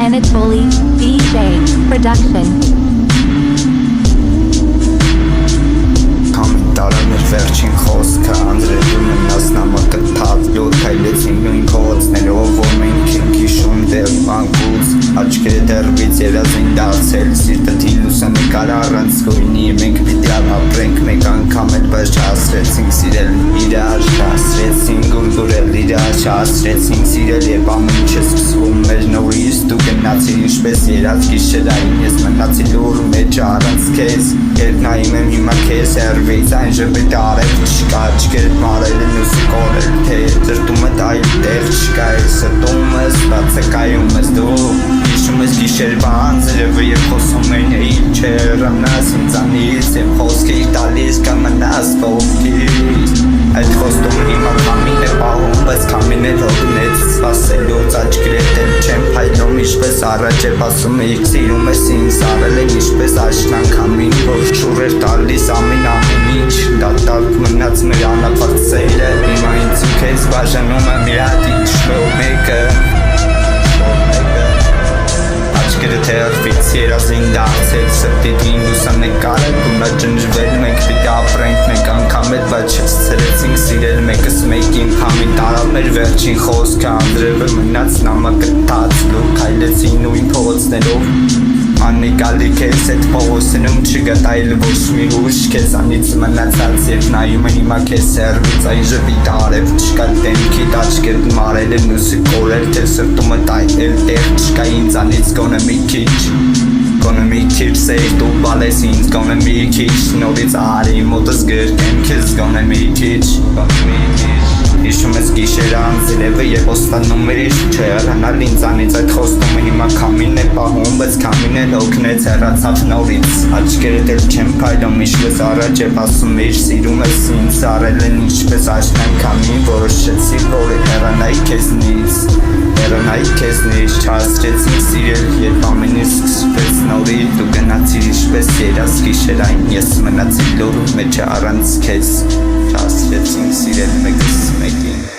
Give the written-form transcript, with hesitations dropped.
Anatoly DJ Production. Տարաներ վերջին խոսքը անդրեդում եմ նասնամակտած յոթ հայլեցին նույն փողոցներով որ մենք ենք հիշում դեռ մանկուց աչքերը դեռվից երազին դարձել սիրտը լուսանկար առանց գույնի մենք պիտի ապրենք մեկ անգամ էլ բայց չհասրեցինք սիրել իրար չհասրեցինք գուրգուրել իրար չհասրեցինք սիրել երբ ամեն ինչ է սկսվում մեր նորից դու գնացիր ինչպես երաց գիշերային ես մնացի լուր մեջ առանց քեզ երբ նայում եմ հիմա քեզ հեռվից այն ժպիտ արել չկա չկերտ մարել են ուսի կորել թե ծրտում է այլ տեղ չկա է սրտում ես բացակայում ես դու հիշում ես գիշերվա անձրևը և խոսում են էիլ չեռանաս ինձանից եմ խոսքի տալիս կամնաս կողքից այդ խոստումը հիմա քամին է պահում բայց քամին է հոգնեց սպասելուց աչքերդ էլ չեմ փայլում ինչպես առաջ է ասում էիք սիրում ես ինձ արել են ինչպես աշնան քամին որ շուռ էր տալիս ամեն ինչ դատարկ մնաց մեր անապարտ սերը հիմա ինձ ու քեզ բաժանում եմ իրատիչ մեկը աչքերը թերվից երազին դարձել սրտին լուսանկարել գունա ջնջվել մենք պիտի ապրենք մեկ անգամ էլ բայց չսցրեցինք սիրել մեկս մեկին քամին տարավ մեր վերջին խոսքը անդրևը մնաց նամակտած լուք հայլեցին նույն փողոցներով աննկալի քեզ այդ փողոցնում չգտա այլ ոչ մի ուժ քեզանից մնացած երբ նայում եմ հիմա քեզ հեռվից այն ժպիտ արև չկա դեմքիդ աչքերդ մարել են ուսի կորել թե սրտումը տայել տեղ չկա ինձանից գոնե մի քիչ սեր դու բալես ինձ գոնե մի քիչ նորից արի մոտս գրկեմ քեզ գոնե մի քիչ հիշում ես գիշեր անձրևը և ոստանում էր իշ չհեռանալ ինձանից այդ խոստումը հիմա քամին է պահում բայց քամին էլ օգնեց հեռացավ նորից աչքերդ էլ չեմ փայլում ինչպես առաջ եմ ասում էիր սիրում ես ինձ արել են ինչպես աշնան քամին որոշեցի որ հեռանայի քեզնից չհասրեցինք սիրել երբ ամեն ինչ սկսվեց նորից դու գնացիր ինչպես երազ գիշերային ես մնացի լուր մեջ առանց քեզ չհասրեցինք սիրել մեկս մեկին